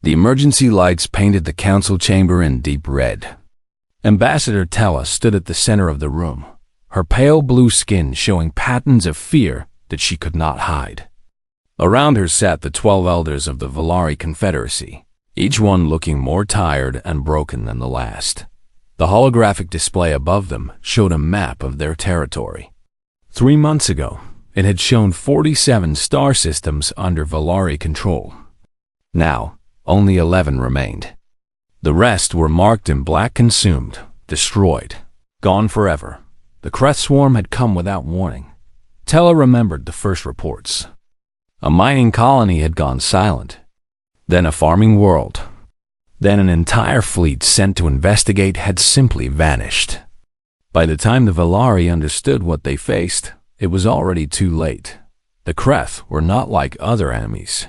The emergency lights painted the council chamber in deep red. Ambassador Tella stood at the center of the room, her pale blue skin showing patterns of fear that she could not hide. Around her sat the 12 elders of the Valari Confederacy, each one looking more tired and broken than the last. The holographic display above them showed a map of their territory. 3 months ago, it had shown 47 star systems under Valari control. Now, only 11 remained. The rest were marked in black: consumed, destroyed, gone forever. The Kreth swarm had come without warning. Tella remembered the first reports. A mining colony had gone silent. Then a farming world. Then an entire fleet sent to investigate had simply vanished. By the time the Valari understood what they faced, it was already too late. The Kreth were not like other enemies.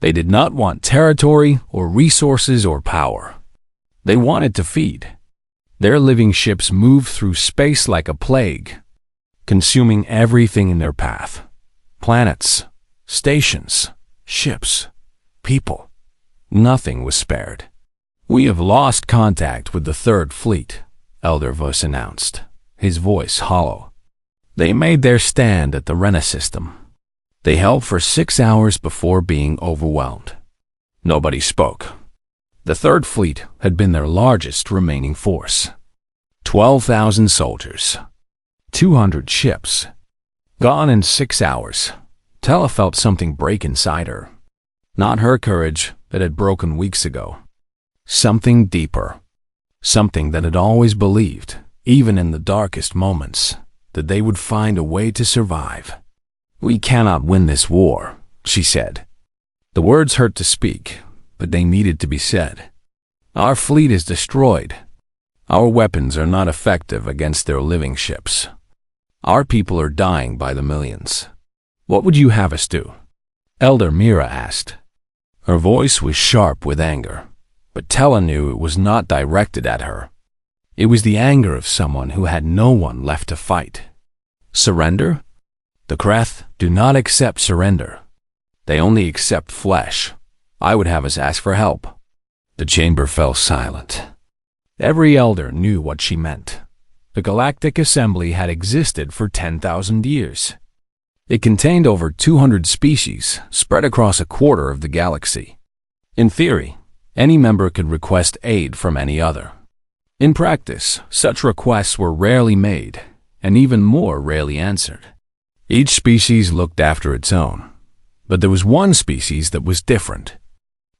They did not want territory or resources or power. They wanted to feed. Their living ships moved through space like a plague, consuming everything in their path. Planets, stations, ships, people. Nothing was spared. "We have lost contact with the Third Fleet," Elder Vos announced, his voice hollow. They made their stand at the Rena system. They held for 6 hours before being overwhelmed. Nobody spoke. The Third Fleet had been their largest remaining force. 12,000 soldiers. 200 ships. Gone in 6 hours. Tella felt something break inside her. Not her courage that had broken weeks ago. Something deeper. Something that had always believed, even in the darkest moments, that they would find a way to survive. "We cannot win this war," she said. The words hurt to speak, but they needed to be said. "Our fleet is destroyed. Our weapons are not effective against their living ships. Our people are dying by the millions. What would you have us do?" Elder Mira asked. Her voice was sharp with anger, but Tella knew it was not directed at her. It was the anger of someone who had no one left to fight. "Surrender? The Kreth do not accept surrender. They only accept flesh. I would have us ask for help." The chamber fell silent. Every elder knew what she meant. The Galactic Assembly had existed for 10,000 years. It contained over 200 species spread across a quarter of the galaxy. In theory, any member could request aid from any other. In practice, such requests were rarely made, and even more rarely answered. Each species looked after its own, but there was one species that was different.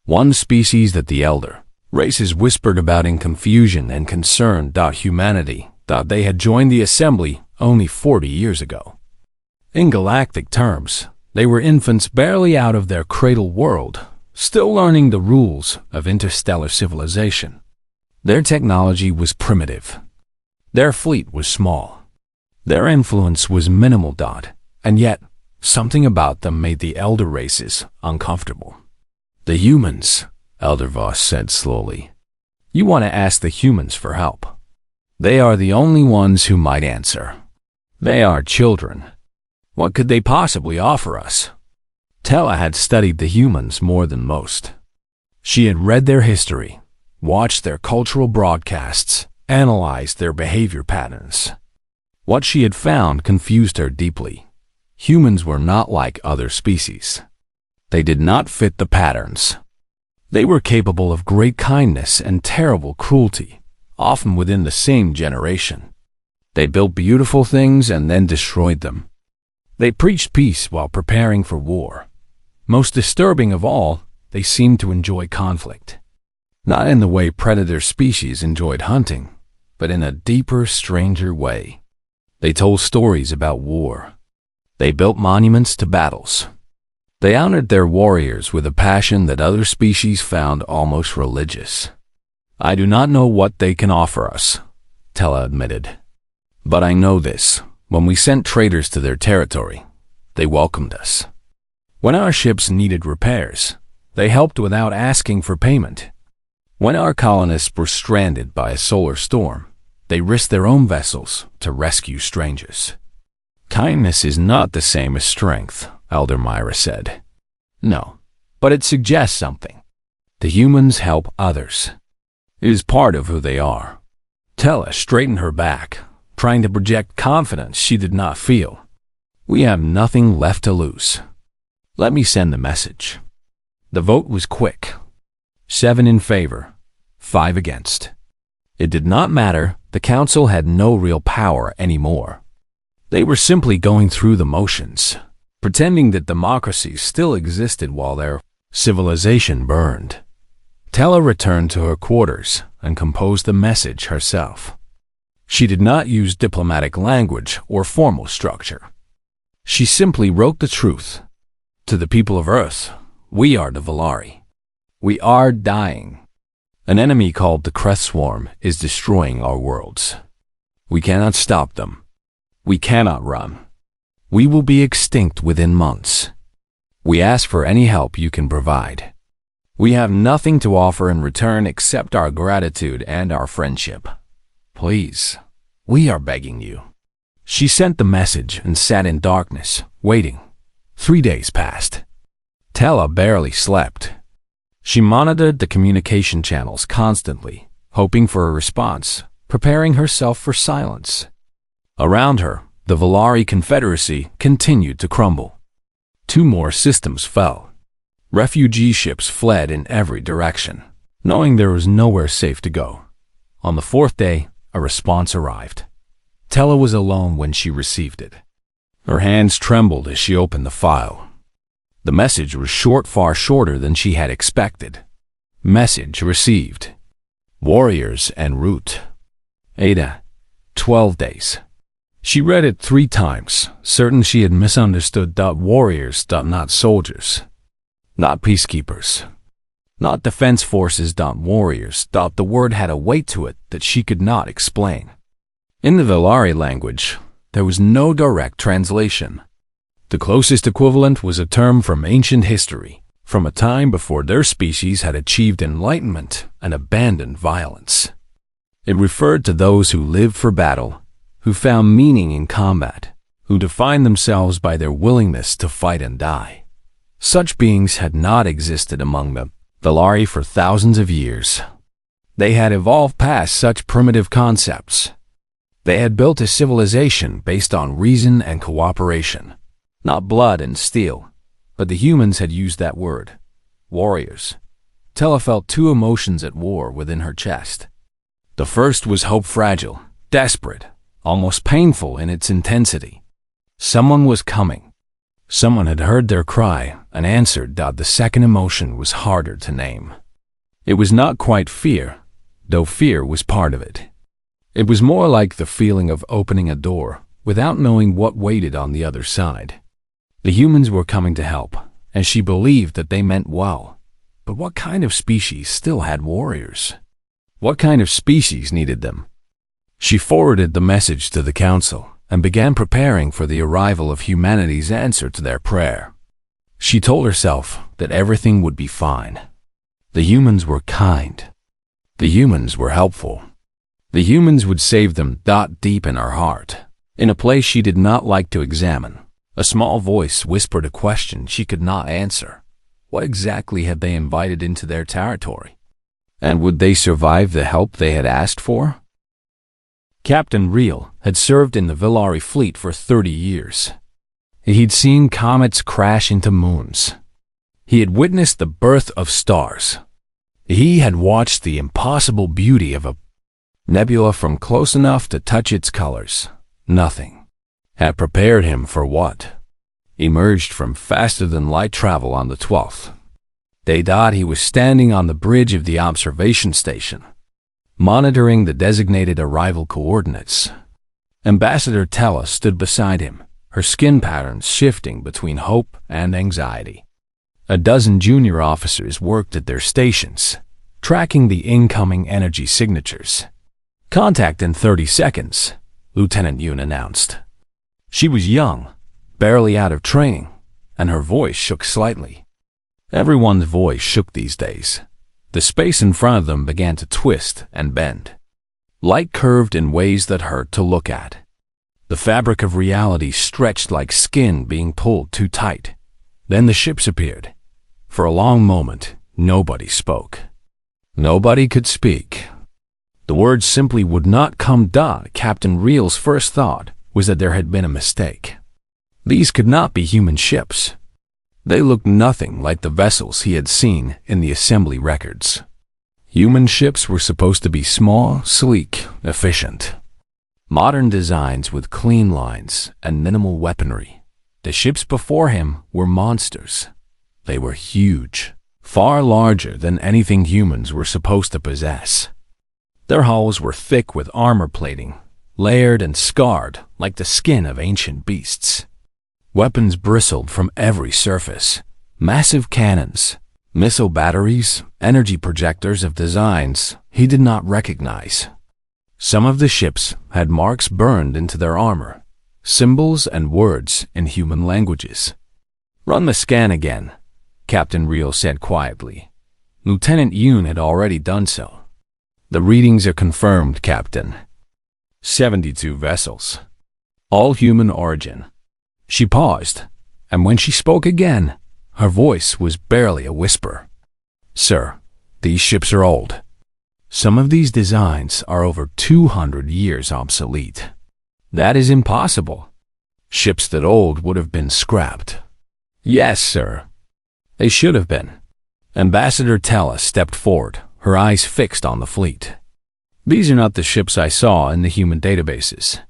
One species that the elder races whispered about in confusion and concern. Humanity thought they had joined the assembly only 40 years ago. In galactic terms, they were infants barely out of their cradle world, still learning the rules of interstellar civilization. Their technology was primitive. Their fleet was small. Their influence was minimal. And yet, something about them made the elder races uncomfortable. "The humans," Elder Vos said slowly. "You want to ask the humans for help. They are the only ones who might answer. They are children. What could they possibly offer us?" Tella had studied the humans more than most. She had read their history, watched their cultural broadcasts, analyzed their behavior patterns. What she had found confused her deeply. Humans were not like other species. They did not fit the patterns. They were capable of great kindness and terrible cruelty, often within the same generation. They built beautiful things and then destroyed them. They preached peace while preparing for war. Most disturbing of all, they seemed to enjoy conflict. Not in the way predator species enjoyed hunting, but in a deeper, stranger way. They told stories about war. They built monuments to battles. They honored their warriors with a passion that other species found almost religious. "I do not know what they can offer us," Tella admitted. "But I know this. When we sent traders to their territory, they welcomed us. When our ships needed repairs, they helped without asking for payment. When our colonists were stranded by a solar storm, they risked their own vessels to rescue strangers." "Kindness is not the same as strength," Elder Myra said. "No, but it suggests something. The humans help others. It is part of who they are. Tella straightened her back, trying to project confidence she did not feel. We have nothing left to lose. Let me send the message. The vote was quick. 7 in favor, 5 against. It did not matter. The council had no real power anymore. They were simply going through the motions, pretending that democracy still existed while their civilization burned. Tella returned to her quarters and composed the message herself. She did not use diplomatic language or formal structure. She simply wrote the truth. To the people of Earth, we are the Valari. We are dying. An enemy called the Creth Swarm is destroying our worlds. We cannot stop them. We cannot run. We will be extinct within months. We ask for any help you can provide. We have nothing to offer in return except our gratitude and our friendship. Please, we are begging you. She sent the message and sat in darkness, waiting. 3 days passed. Tella barely slept. She monitored the communication channels constantly, hoping for a response, preparing herself for silence. Around her, the Valari Confederacy continued to crumble. 2 more systems fell. Refugee ships fled in every direction, knowing there was nowhere safe to go. On the 4th day, a response arrived. Tella was alone when she received it. Her hands trembled as she opened the file. The message was short, far shorter than she had expected. Message received. Warriors en route. Ada, 12 days. She read it 3 times, certain she had misunderstood. Warriors, not soldiers. Not peacekeepers. Not defense forces. Warriors. The word had a weight to it that she could not explain. In the Valari language, there was no direct translation. The closest equivalent was a term from ancient history, from a time before their species had achieved enlightenment and abandoned violence. It referred to those who lived for battle, who found meaning in combat, who defined themselves by their willingness to fight and die. Such beings had not existed among the Valari for thousands of years. They had evolved past such primitive concepts. They had built a civilization based on reason and cooperation, not blood and steel, but the humans had used that word, warriors. Tella felt 2 emotions at war within her chest. The first was hope, fragile, desperate, almost painful in its intensity. Someone was coming. Someone had heard their cry and answered. The second emotion was harder to name. It was not quite fear, though fear was part of it. It was more like the feeling of opening a door without knowing what waited on the other side. The humans were coming to help, and she believed that they meant well. But what kind of species still had warriors? What kind of species needed them? She forwarded the message to the council and began preparing for the arrival of humanity's answer to their prayer. She told herself that everything would be fine. The humans were kind. The humans were helpful. The humans would save them. Deep in her heart, in a place she did not like to examine, a small voice whispered a question she could not answer. What exactly had they invited into their territory? And would they survive the help they had asked for? Captain Real had served in the Valari fleet for 30 years. He'd seen comets crash into moons. He had witnessed the birth of stars. He had watched the impossible beauty of a nebula from close enough to touch its colors. Nothing had prepared him for what emerged from faster-than-light travel on the 12th. They thought he was standing on the bridge of the observation station, monitoring the designated arrival coordinates. Ambassador Tella stood beside him, her skin patterns shifting between hope and anxiety. A dozen junior officers worked at their stations, tracking the incoming energy signatures. "Contact in 30 seconds, Lieutenant Yoon announced. She was young, barely out of training, and her voice shook slightly. Everyone's voice shook these days. The space in front of them began to twist and bend. Light curved in ways that hurt to look at. The fabric of reality stretched like skin being pulled too tight. Then the ships appeared. For a long moment, Nobody spoke. Nobody could speak. The words simply would not come. Captain Real's first thought was that there had been a mistake. These could not be human ships. They looked nothing like the vessels he had seen in the assembly records. Human ships were supposed to be small, sleek, efficient. Modern designs with clean lines and minimal weaponry. The ships before him were monsters. They were huge, far larger than anything humans were supposed to possess. Their hulls were thick with armor plating, layered and scarred like the skin of ancient beasts. Weapons bristled from every surface. Massive cannons, missile batteries, energy projectors of designs he did not recognize. Some of the ships had marks burned into their armor, symbols and words in human languages. "Run the scan again," Captain Real said quietly. Lieutenant Yoon had already done so. "The readings are confirmed, Captain. 72 vessels. All human origin." She paused, and when she spoke again, her voice was barely a whisper. "Sir, these ships are old. Some of these designs are over 200 years obsolete. That is impossible. Ships that old would have been scrapped." "Yes, sir. They should have been." Ambassador Tella stepped forward, her eyes fixed on the fleet. "These are not the ships I saw in the human databases.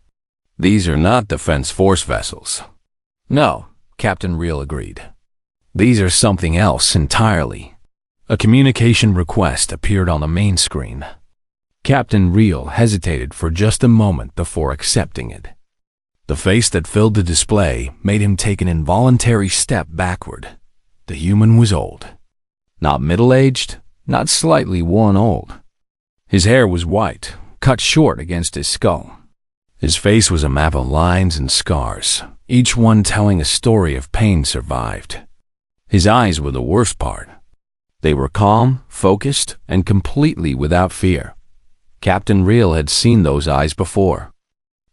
These are not Defense Force vessels." "No," Captain Real agreed. "These are something else entirely." A communication request appeared on the main screen. Captain Real hesitated for just a moment before accepting it. The face that filled the display made him take an involuntary step backward. The human was old. Not middle-aged, not slightly worn old. His hair was white, cut short against his skull. His face was a map of lines and scars, each one telling a story of pain survived. His eyes were the worst part. They were calm, focused, and completely without fear. Captain Real had seen those eyes before.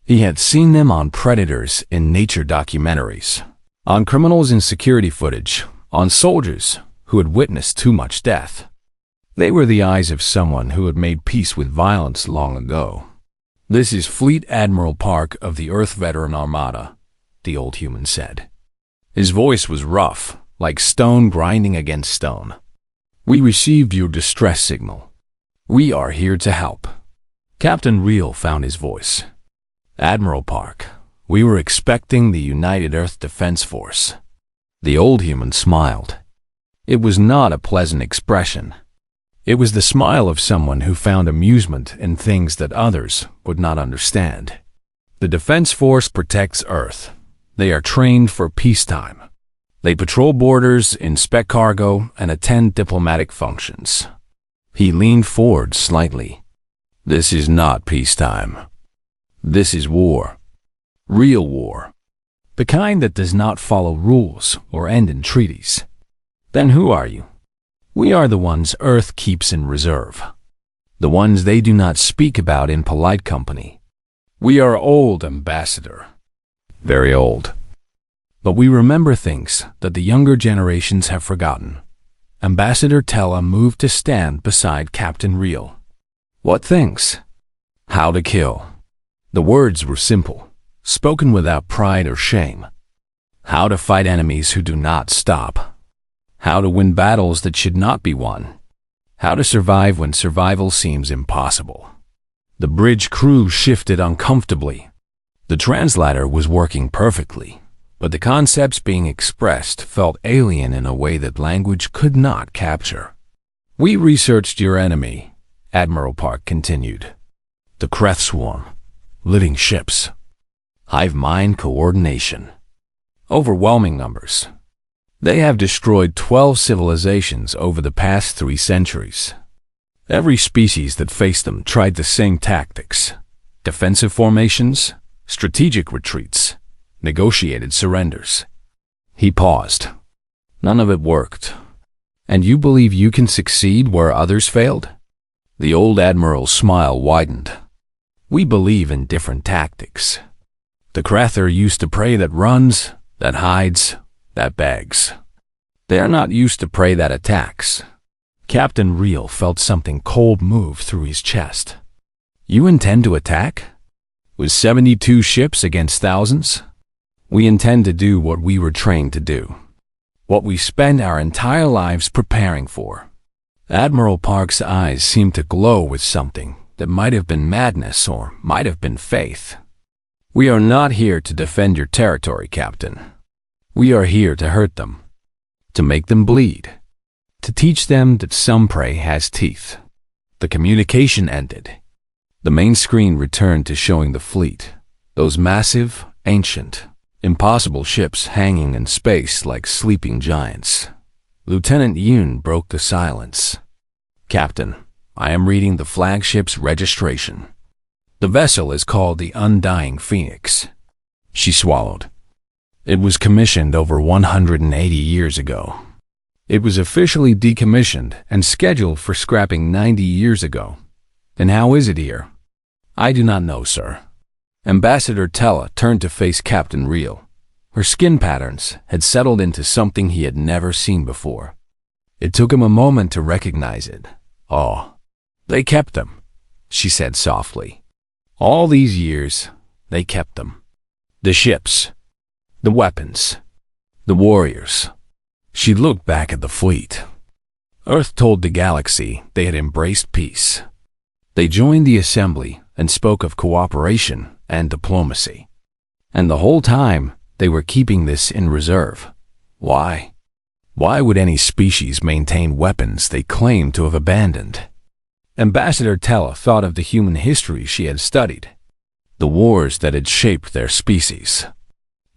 He had seen them on predators in nature documentaries, on criminals in security footage, on soldiers who had witnessed too much death. They were the eyes of someone who had made peace with violence long ago. "This is Fleet Admiral Park of the Earth Veteran Armada," the old human said. His voice was rough, like stone grinding against stone. "We received your distress signal. We are here to help." Captain Real found his voice. "Admiral Park, we were expecting the United Earth Defense Force." The old human smiled. It was not a pleasant expression. It was the smile of someone who found amusement in things that others would not understand. "The Defense Force protects Earth. They are trained for peacetime. They patrol borders, inspect cargo, and attend diplomatic functions." He leaned forward slightly. "This is not peacetime. This is war. Real war. The kind that does not follow rules or end in treaties." "Then who are you?" "We are the ones Earth keeps in reserve. The ones they do not speak about in polite company. We are old, Ambassador. Very old. But we remember things that the younger generations have forgotten." Ambassador Tella moved to stand beside Captain Real. "What things?" "How to kill." The words were simple, spoken without pride or shame. "How to fight enemies who do not stop. How to win battles that should not be won. How to survive when survival seems impossible." The bridge crew shifted uncomfortably. The translator was working perfectly, but the concepts being expressed felt alien in a way that language could not capture. "We researched your enemy," Admiral Park continued. "The Kreth Swarm, living ships, hive mind coordination, overwhelming numbers. They have destroyed 12 civilizations over the past 3 centuries. Every species that faced them tried the same tactics: defensive formations, strategic retreats, negotiated surrenders." He paused. "None of it worked. And you believe you can succeed where others failed?" The old admiral's smile widened. "We believe in different tactics. The Kreth are used to prey that runs, that hides, that begs. They are not used to prey that attacks. Captain Real felt something cold move through his chest. You intend to attack? With 72 ships against thousands? We intend to do what we were trained to do. What we spend our entire lives preparing for. Admiral Park's eyes seemed to glow with something that might have been madness or might have been faith. We are not here to defend your territory, Captain. We are here to hurt them, to make them bleed, to teach them that some prey has teeth. The communication ended. The main screen returned to showing the fleet, those massive, ancient, impossible ships hanging in space like sleeping giants. Lieutenant Yoon broke the silence. Captain, I am reading the flagship's registration. The vessel is called the Undying Phoenix. She swallowed. It was commissioned over 180 years ago. It was officially decommissioned and scheduled for scrapping 90 years ago. And how is it here? I do not know, sir. Ambassador Tella turned to face Captain Real. Her skin patterns had settled into something he had never seen before. It took him a moment to recognize it. Oh, they kept them, she said softly. All these years, they kept them. The ships, the weapons, the warriors. She looked back at the fleet. Earth told the galaxy they had embraced peace. They joined the assembly and spoke of cooperation and diplomacy. And the whole time, they were keeping this in reserve. Why? Why would any species maintain weapons they claimed to have abandoned? Ambassador Tella thought of the human history she had studied, the wars that had shaped their species,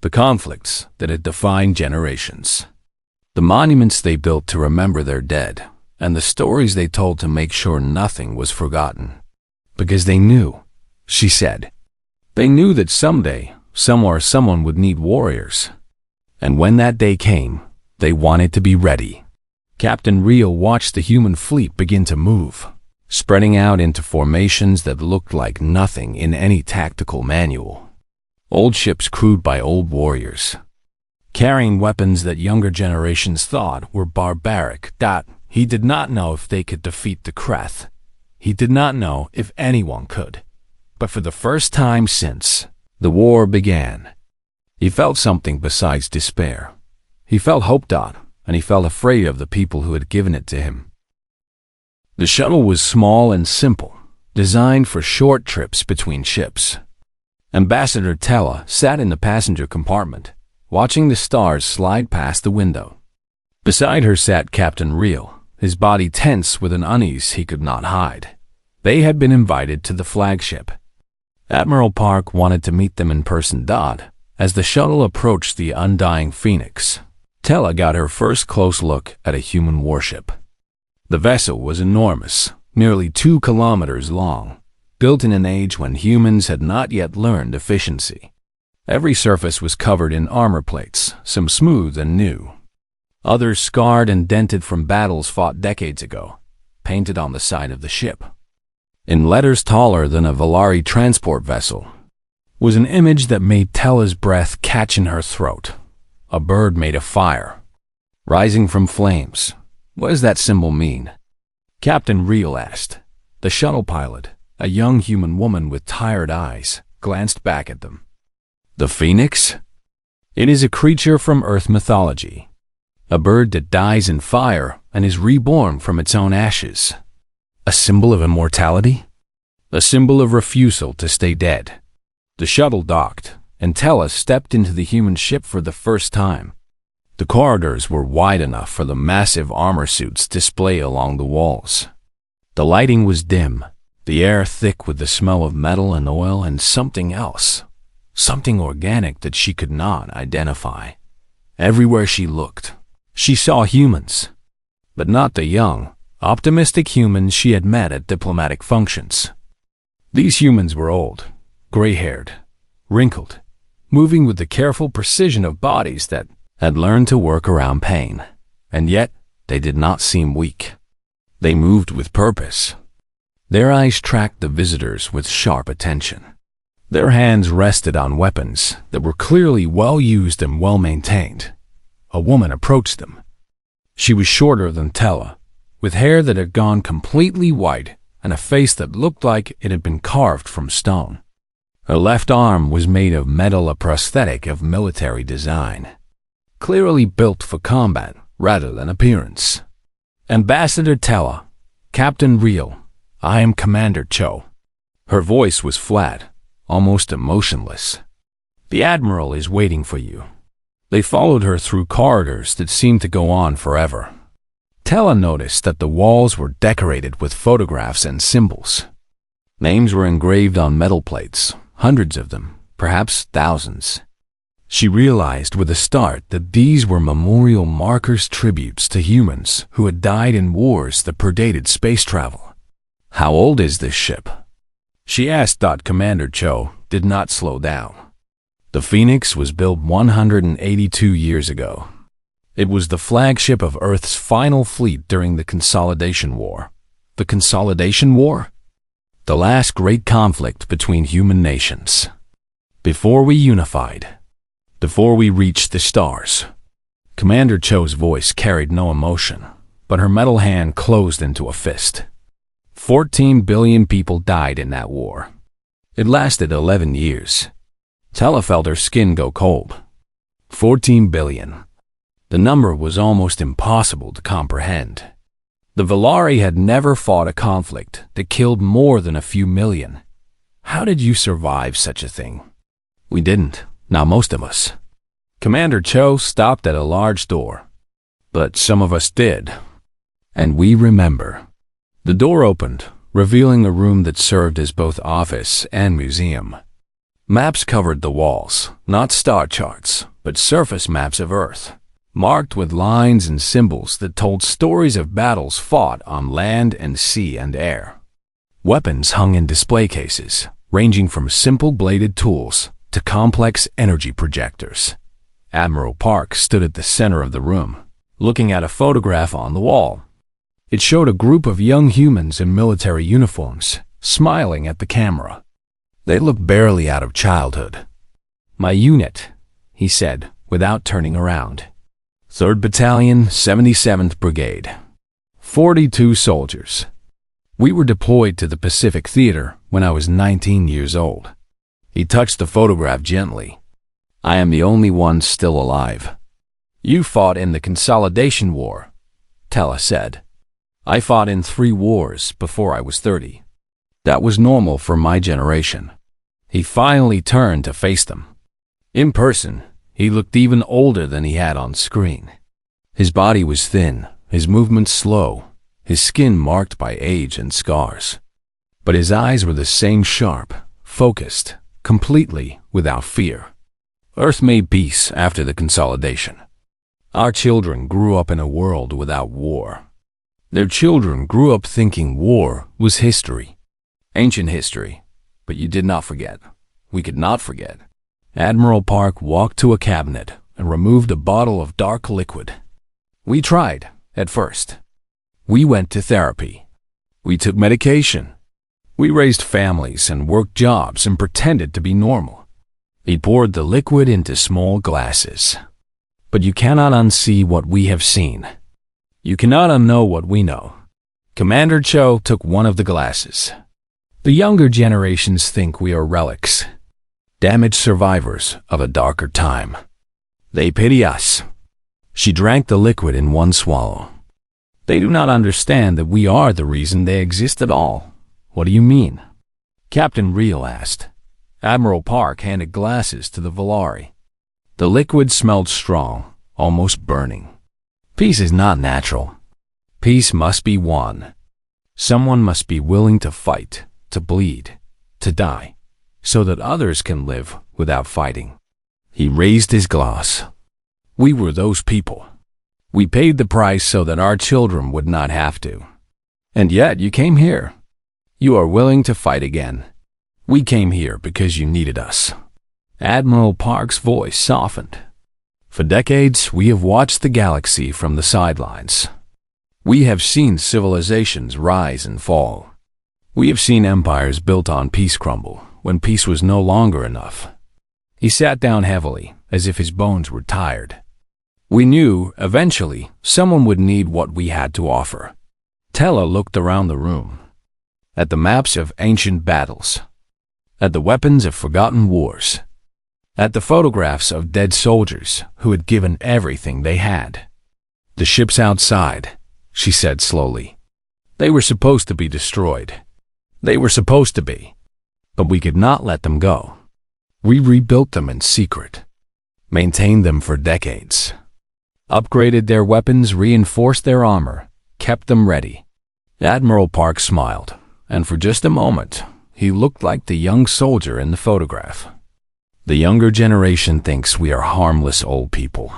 the conflicts that had defined generations, the monuments they built to remember their dead, and the stories they told to make sure nothing was forgotten. Because they knew, she said. They knew that someday, somewhere someone would need warriors. And when that day came, they wanted to be ready. Captain Real watched the human fleet begin to move, spreading out into formations that looked like nothing in any tactical manual. Old ships crewed by old warriors, carrying weapons that younger generations thought were barbaric. He did not know if they could defeat the Kreth. He did not know if anyone could. But for the first time since the war began, he felt something besides despair. He felt hope, and he felt afraid of the people who had given it to him. The shuttle was small and simple, designed for short trips between ships. Ambassador Tella sat in the passenger compartment, watching the stars slide past the window. Beside her sat Captain Real, his body tense with an unease he could not hide. They had been invited to the flagship. Admiral Park wanted to meet them in person. As the shuttle approached the Undying Phoenix, Tella got her first close look at a human warship. The vessel was enormous, nearly 2 kilometers long, built in an age when humans had not yet learned efficiency. Every surface was covered in armor plates, some smooth and new, others scarred and dented from battles fought decades ago, painted on the side of the ship. In letters taller than a Valari transport vessel was an image that made Tella's breath catch in her throat. A bird made of fire, rising from flames. What does that symbol mean? Captain Real asked. The shuttle pilot, a young human woman with tired eyes, glanced back at them. The phoenix? It is a creature from Earth mythology, a bird that dies in fire and is reborn from its own ashes. A symbol of immortality? A symbol of refusal to stay dead. The shuttle docked, and Tella stepped into the human ship for the first time. The corridors were wide enough for the massive armor suits displayed along the walls. The lighting was dim, the air thick with the smell of metal and oil and something else, something organic that she could not identify. Everywhere she looked, she saw humans, but not the young, optimistic humans she had met at diplomatic functions. These humans were old, gray-haired, wrinkled, moving with the careful precision of bodies that had learned to work around pain, and yet they did not seem weak. They moved with purpose. Their eyes tracked the visitors with sharp attention. Their hands rested on weapons that were clearly well-used and well-maintained. A woman approached them. She was shorter than Tella, with hair that had gone completely white and a face that looked like it had been carved from stone. Her left arm was made of metal, a prosthetic of military design, clearly built for combat rather than appearance. "Ambassador Tella, Captain Real, I am Commander Cho." Her voice was flat, almost emotionless. "The Admiral is waiting for you." They followed her through corridors that seemed to go on forever. Tella noticed that the walls were decorated with photographs and symbols. Names were engraved on metal plates, hundreds of them, perhaps thousands. She realized with a start that these were memorial markers, tributes to humans who had died in wars that predated space travel. "How old is this ship?" she asked. Commander Cho did not slow down. "The Phoenix was built 182 years ago. It was the flagship of Earth's final fleet during the Consolidation War." The Consolidation War? The last great conflict between human nations. Before we unified. Before we reached the stars. Commander Cho's voice carried no emotion, but her metal hand closed into a fist. 14 billion people died in that war. It lasted 11 years. Tella felt her skin go cold. 14 billion. The number was almost impossible to comprehend. The Valari had never fought a conflict that killed more than a few million. How did you survive such a thing? We didn't, not most of us. Commander Cho stopped at a large door. But some of us did. And we remember. The door opened, revealing a room that served as both office and museum. Maps covered the walls, not star charts, but surface maps of Earth, marked with lines and symbols that told stories of battles fought on land and sea and air. Weapons hung in display cases, ranging from simple bladed tools to complex energy projectors. Admiral Park stood at the center of the room, looking at a photograph on the wall. It showed a group of young humans in military uniforms, smiling at the camera. They looked barely out of childhood. "My unit," he said, without turning around. 3rd Battalion, 77th Brigade. 42 soldiers. We were deployed to the Pacific Theater when I was 19 years old. He touched the photograph gently. "I am the only one still alive." "You fought in the Consolidation War," Tella said. "I fought in 3 wars before I was 30. That was normal for my generation." He finally turned to face them. In person, he looked even older than he had on screen. His body was thin, his movements slow, his skin marked by age and scars. But his eyes were the same, sharp, focused, completely without fear. Earth made peace after the consolidation. Our children grew up in a world without war. Their children grew up thinking war was history, ancient history, but you did not forget. We could not forget. Admiral Park walked to a cabinet and removed a bottle of dark liquid. "We tried, at first. We went to therapy. We took medication. We raised families and worked jobs and pretended to be normal." He poured the liquid into small glasses. "But you cannot unsee what we have seen. You cannot unknow what we know." Commander Cho took one of the glasses. "The younger generations think we are relics, damaged survivors of a darker time. They pity us." She drank the liquid in one swallow. "They do not understand that we are the reason they exist at all." "What do you mean?" Captain Real asked. Admiral Park handed glasses to the Valari. The liquid smelled strong, almost burning. "Peace is not natural. Peace must be won. Someone must be willing to fight, to bleed, to die, so that others can live without fighting." He raised his glass. "We were those people. We paid the price so that our children would not have to. And yet you came here. You are willing to fight again. We came here because you needed us." Admiral Park's voice softened. "For decades, we have watched the galaxy from the sidelines. We have seen civilizations rise and fall. We have seen empires built on peace crumble when peace was no longer enough." He sat down heavily, as if his bones were tired. "We knew, eventually, someone would need what we had to offer. Tella looked around the room, at the maps of ancient battles, at the weapons of forgotten wars, at the photographs of dead soldiers who had given everything they had. "The ships outside," she said slowly. "They were supposed to be destroyed. They were supposed to be. But we could not let them go. We rebuilt them in secret, maintained them for decades, upgraded their weapons, reinforced their armor, kept them ready." Admiral Park smiled, and for just a moment, he looked like the young soldier in the photograph. "The younger generation thinks we are harmless old people.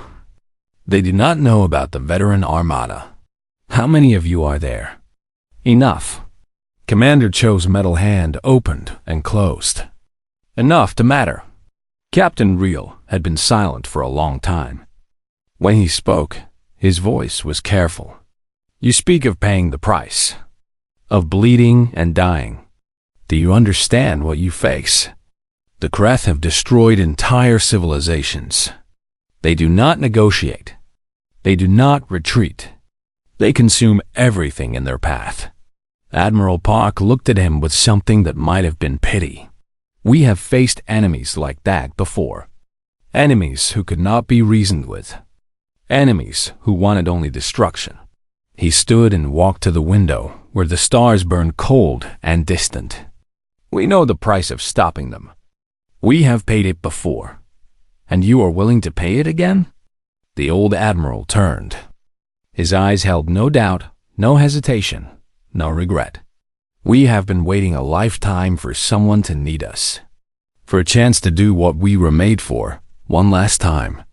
They do not know about the veteran armada. How many of you are there?" "Enough." Commander Cho's metal hand opened and closed. "Enough to matter." Captain Real had been silent for a long time. When he spoke, his voice was careful. "You speak of paying the price, of bleeding and dying. Do you understand what you face? The Kreth have destroyed entire civilizations. They do not negotiate. They do not retreat. They consume everything in their path." Admiral Park looked at him with something that might have been pity. "We have faced enemies like that before. Enemies who could not be reasoned with. Enemies who wanted only destruction." He stood and walked to the window where the stars burned cold and distant. "We know the price of stopping them. We have paid it before. And you are willing to pay it again?" The old admiral turned. His eyes held no doubt, no hesitation, no regret. "We have been waiting a lifetime for someone to need us, for a chance to do what we were made for, one last time."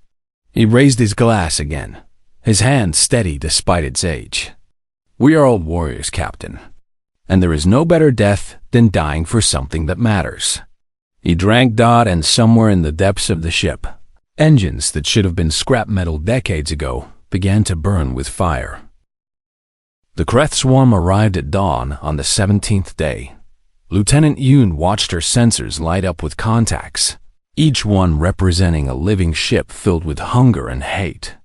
He raised his glass again, his hand steady despite its age. "We are old warriors, Captain, and there is no better death than dying for something that matters." He drank Dot, and somewhere in the depths of the ship, engines that should have been scrap metal decades ago began to burn with fire. The Kreth swarm arrived at dawn on the 17th day. Lieutenant Yoon watched her sensors light up with contacts, each one representing a living ship filled with hunger and hate.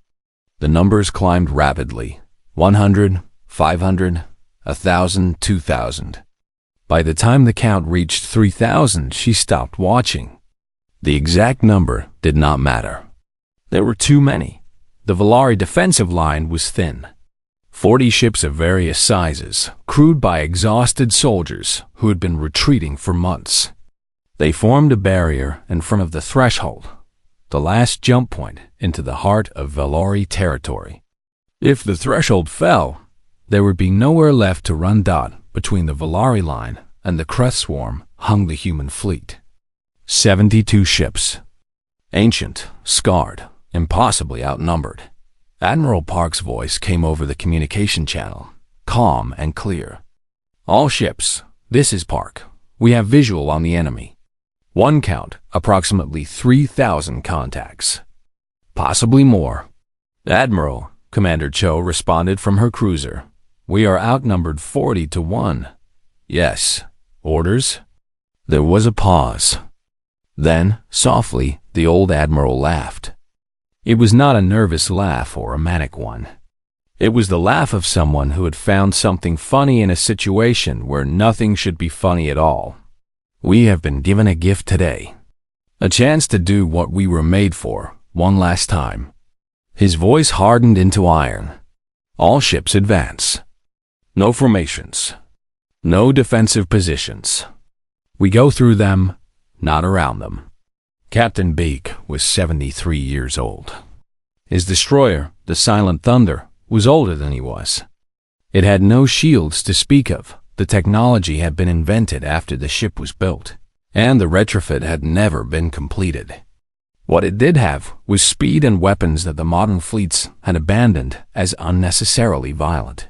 The numbers climbed rapidly: 100, 500, 1,000, 2,000. By the time the count reached 3,000, she stopped watching. The exact number did not matter. There were too many. The Valari defensive line was thin. 40 ships of various sizes, crewed by exhausted soldiers who had been retreating for months. They formed a barrier in front of the threshold, the last jump point into the heart of Valari territory. If the threshold fell, there would be nowhere left to run. Between the Valari line and the Kreth swarm hung the human fleet. 72 ships. Ancient, scarred, impossibly outnumbered. Admiral Park's voice came over the communication channel, calm and clear. "All ships, this is Park. We have visual on the enemy. One count, approximately 3,000 contacts. Possibly more." "Admiral," Commander Cho responded from her cruiser, "we are outnumbered 40 to 1. "Yes. Orders?" There was a pause. Then, softly, the old admiral laughed. It was not a nervous laugh or a manic one. It was the laugh of someone who had found something funny in a situation where nothing should be funny at all. "We have been given a gift today. A chance to do what we were made for, one last time." His voice hardened into iron. "All ships advance. No formations. No defensive positions. We go through them, not around them." Captain Beak was 73 years old. His destroyer, the Silent Thunder, was older than he was. It had no shields to speak of. The technology had been invented after the ship was built, and the retrofit had never been completed. What it did have was speed and weapons that the modern fleets had abandoned as unnecessarily violent.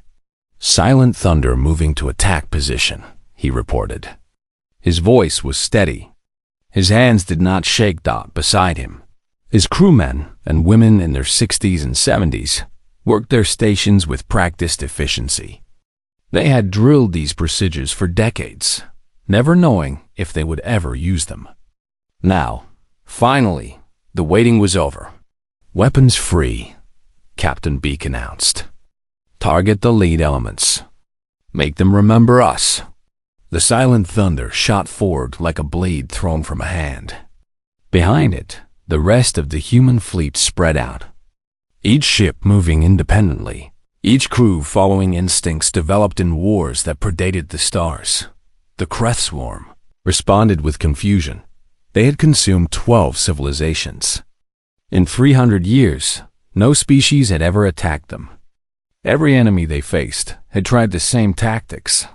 "Silent Thunder moving to attack position," he reported. His voice was steady. His hands did not shake. Beside him, his crewmen and women in their 60s and 70s worked their stations with practiced efficiency. They had drilled these procedures for decades, never knowing if they would ever use them. Now, finally, the waiting was over. "Weapons free," Captain Beak announced. "Target the lead elements. Make them remember us. The silent thunder shot forward like a blade thrown from a hand. Behind it, the rest of the human fleet spread out. Each ship moving independently, each crew following instincts developed in wars that predated the stars. The Kreth swarm responded with confusion. They had consumed 12 civilizations. In 300 years, no species had ever attacked them. Every enemy they faced had tried the same tactics.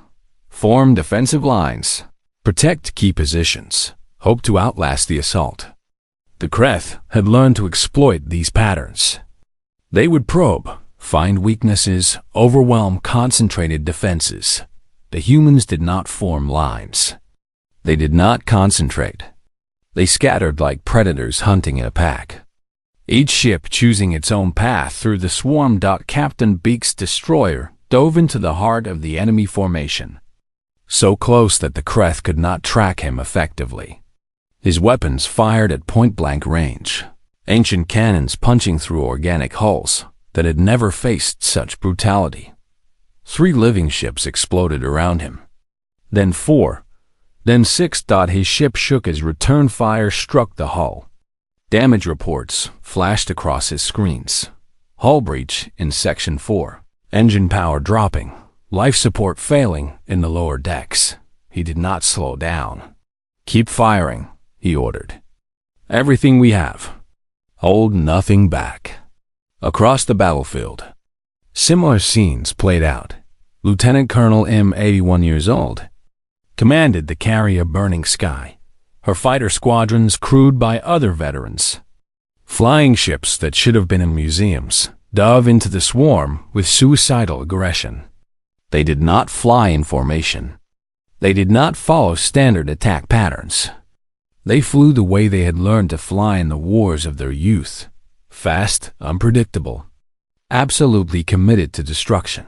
Form defensive lines, protect key positions, hope to outlast the assault. The Kreth had learned to exploit these patterns. They would probe, find weaknesses, overwhelm concentrated defenses. The humans did not form lines. They did not concentrate. They scattered like predators hunting in a pack. Each ship choosing its own path through the swarm. Captain Beak's destroyer dove into the heart of the enemy formation, so close that the Kreth could not track him effectively. His weapons fired at point-blank range, ancient cannons punching through organic hulls that had never faced such brutality. 3 living ships exploded around him. Then 4. Then 6. His ship shook as return fire struck the hull. Damage reports flashed across his screens. Hull breach in Section 4. Engine power dropping. Life support failing in the lower decks. He did not slow down. Keep firing, he ordered. Everything we have. Hold nothing back. Across the battlefield, similar scenes played out. Lieutenant Colonel M, 81 years old, commanded the carrier Burning Sky, her fighter squadrons crewed by other veterans. Flying ships that should have been in museums dove into the swarm with suicidal aggression. They did not fly in formation. They did not follow standard attack patterns. They flew the way they had learned to fly in the wars of their youth. Fast, unpredictable, absolutely committed to destruction.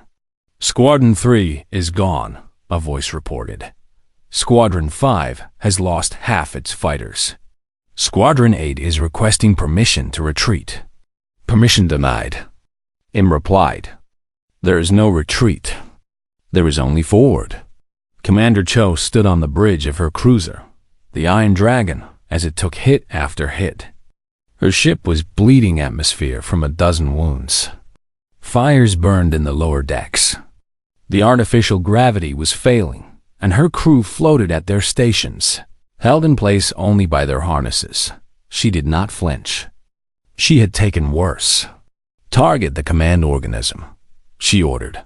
Squadron 3 is gone, a voice reported. Squadron 5 has lost half its fighters. Squadron 8 is requesting permission to retreat. Permission denied. Im replied, there is no retreat. There is only forward. Commander Cho stood on the bridge of her cruiser, the Iron Dragon, as it took hit after hit. Her ship was bleeding atmosphere from a dozen wounds. Fires burned in the lower decks. The artificial gravity was failing, and her crew floated at their stations, held in place only by their harnesses. She did not flinch. She had taken worse. Target the command organism, she ordered,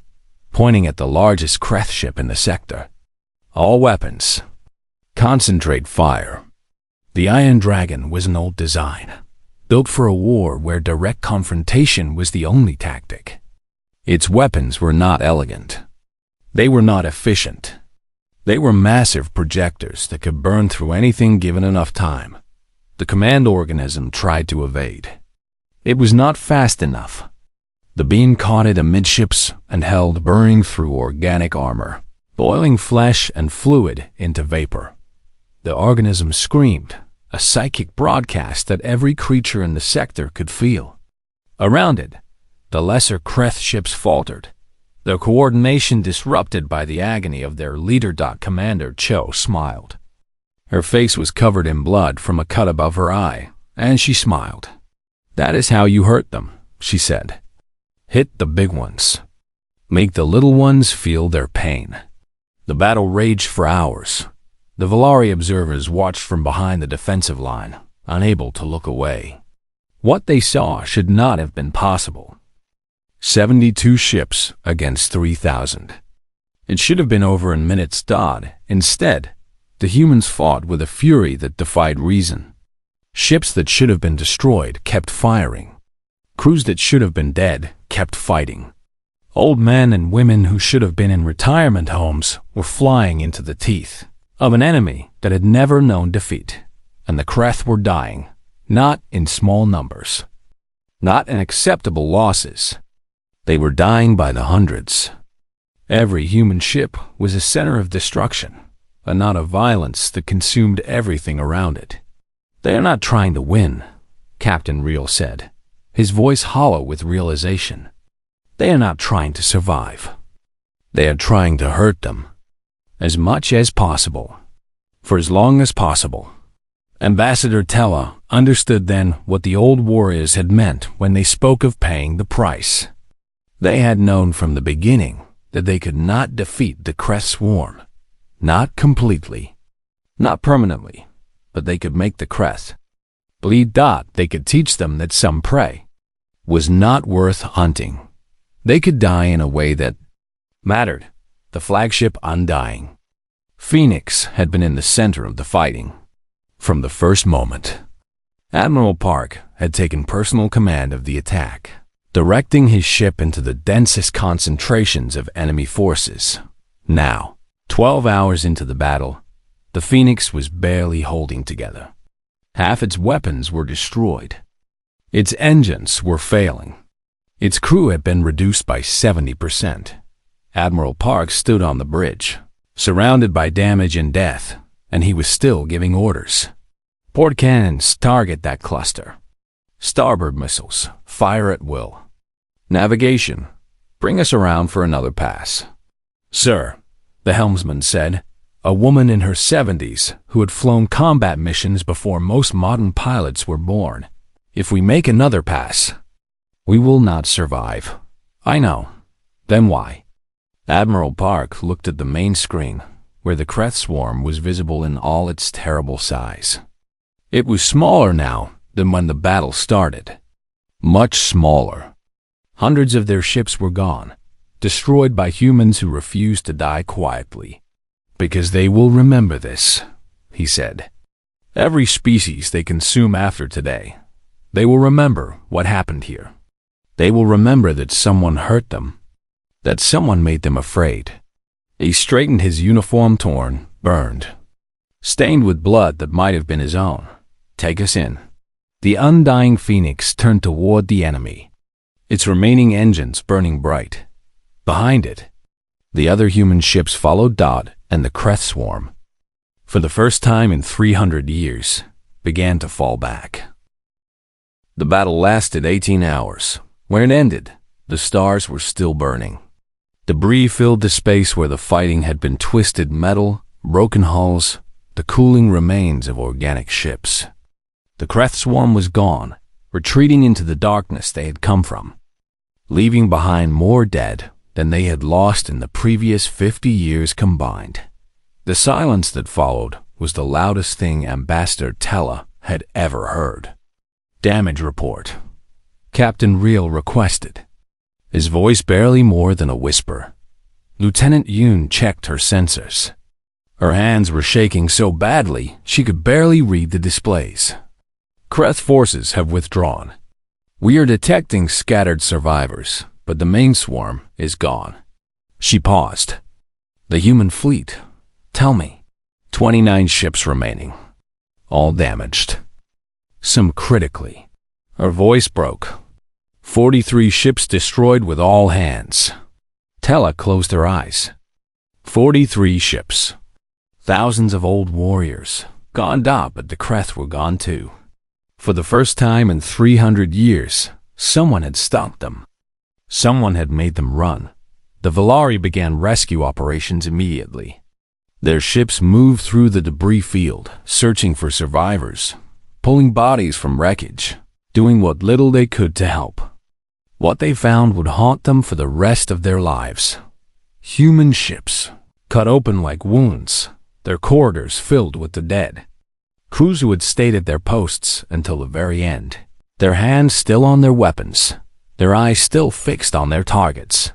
pointing at the largest Kreth ship in the sector. All weapons. Concentrate fire. The Iron Dragon was an old design, built for a war where direct confrontation was the only tactic. Its weapons were not elegant. They were not efficient. They were massive projectors that could burn through anything given enough time. The command organism tried to evade. It was not fast enough. The beam caught it amidships and held, burning through organic armor, boiling flesh and fluid into vapor. The organism screamed, a psychic broadcast that every creature in the sector could feel. Around it, the lesser Kreth ships faltered, their coordination disrupted by the agony of their leader. Commander Cho smiled. Her face was covered in blood from a cut above her eye, and she smiled. That is how you hurt them, she said. Hit the big ones. Make the little ones feel their pain. The battle raged for hours. The Valari observers watched from behind the defensive line, unable to look away. What they saw should not have been possible. 72 ships against 3,000. It should have been over in minutes. Instead, the humans fought with a fury that defied reason. Ships that should have been destroyed kept firing. Crews that should have been dead kept fighting. Old men and women who should have been in retirement homes were flying into the teeth of an enemy that had never known defeat, and the Kreth were dying, not in small numbers, not in acceptable losses. They were dying by the hundreds. Every human ship was a center of destruction, a knot of violence that consumed everything around it. They are not trying to win, Captain Reel said, his voice hollow with realization. They are not trying to survive. They are trying to hurt them. As much as possible. For as long as possible. Ambassador Tella understood then what the old warriors had meant when they spoke of paying the price. They had known from the beginning that they could not defeat the Crest swarm. Not completely. Not permanently. But they could make the Crest. Bleed. They could teach them that some prey was not worth hunting. They could die in a way that mattered. The flagship Undying Phoenix had been in the center of the fighting. From the first moment, Admiral Park had taken personal command of the attack, directing his ship into the densest concentrations of enemy forces. Now, 12 hours into the battle, the Phoenix was barely holding together. Half its weapons were destroyed. Its engines were failing. Its crew had been reduced by 70%. Admiral Park stood on the bridge, surrounded by damage and death, and he was still giving orders. Port cannons, target that cluster. Starboard missiles, fire at will. Navigation, bring us around for another pass. Sir, the helmsman said, a woman in her 70s who had flown combat missions before most modern pilots were born. If we make another pass, we will not survive. I know. Then why? Admiral Park looked at the main screen, where the Crest swarm was visible in all its terrible size. It was smaller now than when the battle started. Much smaller. Hundreds of their ships were gone, destroyed by humans who refused to die quietly. Because they will remember this, he said. Every species they consume after today, they will remember what happened here. They will remember that someone hurt them, that someone made them afraid. He straightened his uniform, torn, burned, stained with blood that might have been his own. Take us in. The Undying Phoenix turned toward the enemy, its remaining engines burning bright. Behind it, the other human ships followed Dodd and the Crest swarm, for the first time in 300 years, began to fall back. The battle lasted 18 hours. When it ended, the stars were still burning. Debris filled the space where the fighting had been: twisted metal, broken hulls, the cooling remains of organic ships. The Crest swarm was gone, retreating into the darkness they had come from, leaving behind more dead than they had lost in the previous 50 years combined. The silence that followed was the loudest thing Ambassador Tella had ever heard. Damage report, Captain Reel requested, his voice barely more than a whisper. Lieutenant Yoon checked her sensors. Her hands were shaking so badly she could barely read the displays. Crest forces have withdrawn. We are detecting scattered survivors, but the main swarm is gone. She paused. The human fleet, tell me. 29 ships remaining, all damaged. Some critically. Her voice broke. 43 ships destroyed with all hands. Tella closed her eyes. 43 ships. Thousands of old warriors. Gone, but the Crest were gone too. For the first time in 300 years, someone had stopped them. Someone had made them run. The Valari began rescue operations immediately. Their ships moved through the debris field, searching for survivors, pulling bodies from wreckage, doing what little they could to help. What they found would haunt them for the rest of their lives. Human ships, cut open like wounds, their corridors filled with the dead. Crews who had stayed at their posts until the very end, their hands still on their weapons, their eyes still fixed on their targets.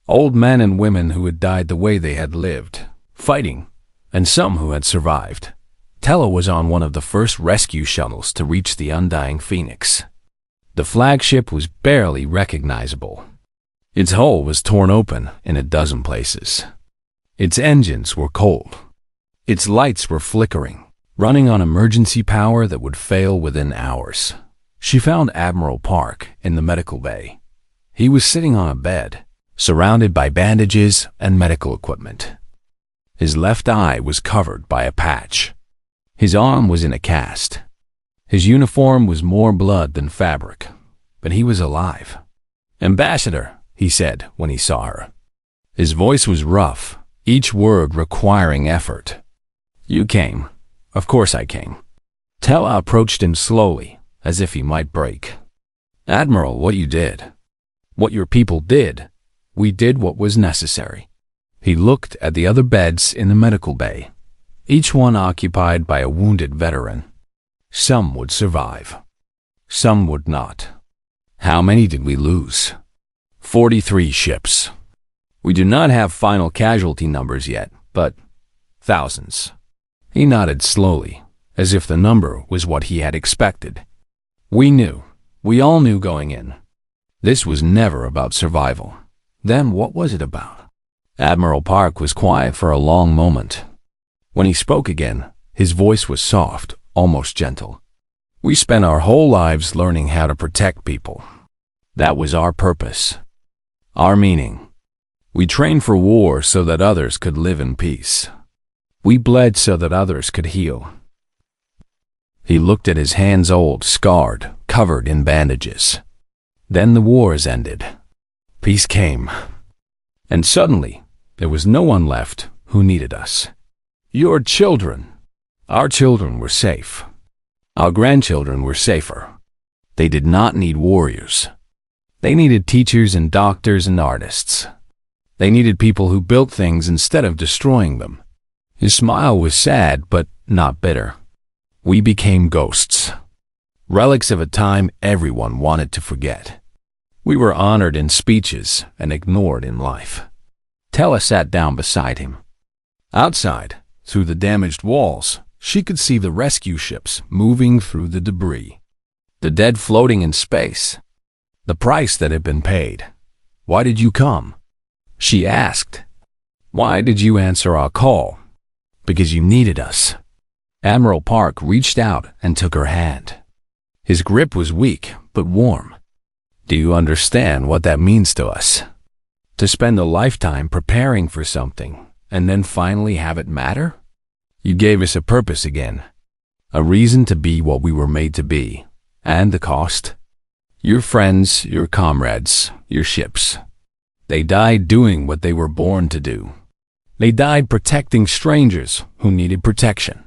Old men and women who had died the way they had lived, fighting, and some who had survived. Tella was on one of the first rescue shuttles to reach the Undying Phoenix. The flagship was barely recognizable. Its hull was torn open in a dozen places. Its engines were cold. Its lights were flickering, running on emergency power that would fail within hours. She found Admiral Park in the medical bay. He was sitting on a bed, surrounded by bandages and medical equipment. His left eye was covered by a patch. His arm was in a cast. His uniform was more blood than fabric, but he was alive. "Ambassador," he said when he saw her. His voice was rough, each word requiring effort. You came. Of course I came. Tella approached him slowly, as if he might break. Admiral, what you did. What your people did. We did what was necessary. He looked at the other beds in the medical bay, each one occupied by a wounded veteran. Some would survive. Some would not. How many did we lose? 43 ships. We do not have final casualty numbers yet, but thousands. He nodded slowly, as if the number was what he had expected. We knew. We all knew going in. This was never about survival. Then what was it about? Admiral Park was quiet for a long moment. When he spoke again, his voice was soft, almost gentle. We spent our whole lives learning how to protect people. That was our purpose. Our meaning. We trained for war so that others could live in peace. We bled so that others could heal. He looked at his hands, old, scarred, covered in bandages. Then the wars ended. Peace came. And suddenly, there was no one left who needed us. Your children. Our children were safe. Our grandchildren were safer. They did not need warriors. They needed teachers and doctors and artists. They needed people who built things instead of destroying them. His smile was sad, but not bitter. We became ghosts. Relics of a time everyone wanted to forget. We were honored in speeches and ignored in life. Tella sat down beside him. Outside, through the damaged walls, she could see the rescue ships moving through the debris. The dead floating in space. The price that had been paid. Why did you come? She asked. Why did you answer our call? Because you needed us. Admiral Park reached out and took her hand. His grip was weak, but warm. Do you understand what that means to us? To spend a lifetime preparing for something, and then finally have it matter? You gave us a purpose again. A reason to be what we were made to be. And the cost? Your friends, your comrades, your ships. They died doing what they were born to do. They died protecting strangers who needed protection.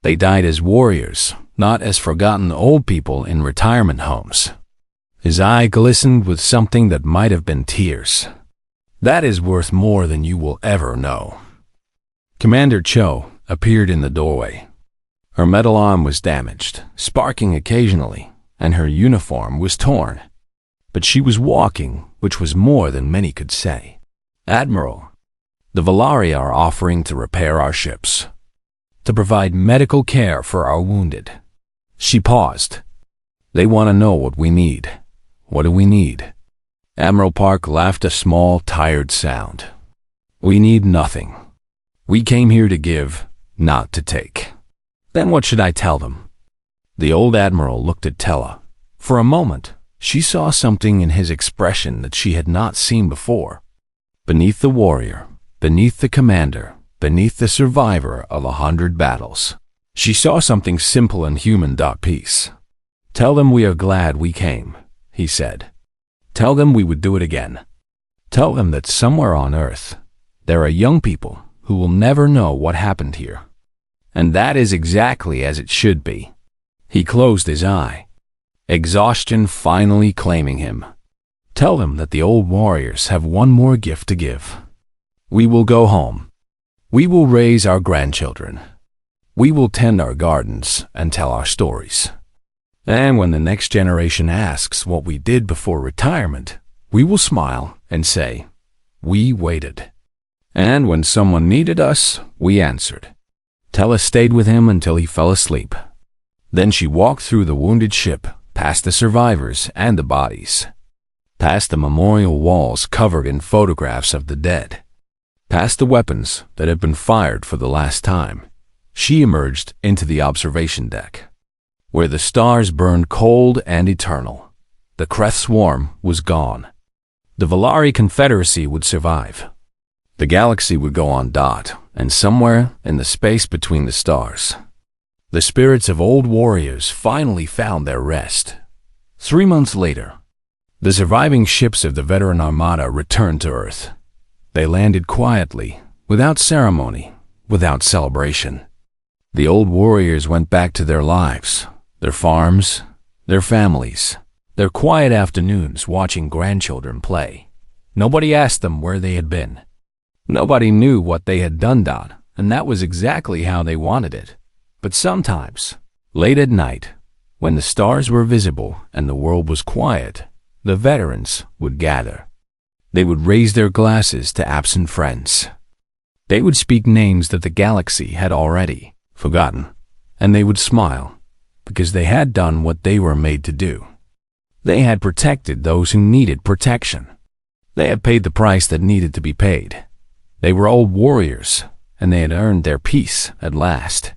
They died as warriors, not as forgotten old people in retirement homes. His eye glistened with something that might have been tears. That is worth more than you will ever know. Commander Cho appeared in the doorway. Her metal arm was damaged, sparking occasionally, and her uniform was torn. But she was walking, which was more than many could say. Admiral, the Valaria are offering to repair our ships, to provide medical care for our wounded. She paused. They want to know what we need. What do we need? Admiral Park laughed a small, tired sound. We need nothing. We came here to give, not to take. Then what should I tell them? The old admiral looked at Tella. For a moment, she saw something in his expression that she had not seen before. Beneath the warrior, beneath the commander, beneath the survivor of 100 battles, she saw something simple and human. Peace. Tell them we are glad we came, he said. Tell them we would do it again. Tell them that somewhere on Earth, there are young people who will never know what happened here. And that is exactly as it should be. He closed his eye, exhaustion finally claiming him. Tell them that the old warriors have one more gift to give. We will go home. We will raise our grandchildren. We will tend our gardens and tell our stories. And when the next generation asks what we did before retirement, we will smile and say, we waited. And when someone needed us, we answered. Tella stayed with him until he fell asleep. Then she walked through the wounded ship, past the survivors and the bodies, past the memorial walls covered in photographs of the dead, past the weapons that had been fired for the last time. She emerged into the observation deck, where the stars burned cold and eternal. The Kreth swarm was gone. The Valari Confederacy would survive. The galaxy would go on. And somewhere in the space between the stars, the spirits of old warriors finally found their rest. 3 months later, the surviving ships of the veteran armada returned to Earth. They landed quietly, without ceremony, without celebration. The old warriors went back to their lives, their farms, their families, their quiet afternoons watching grandchildren play. Nobody asked them where they had been. Nobody knew what they had done, and that was exactly how they wanted it. But sometimes, late at night, when the stars were visible and the world was quiet, the veterans would gather. They would raise their glasses to absent friends. They would speak names that the galaxy had already forgotten, and they would smile, because they had done what they were made to do. They had protected those who needed protection. They had paid the price that needed to be paid. They were old warriors, and they had earned their peace at last.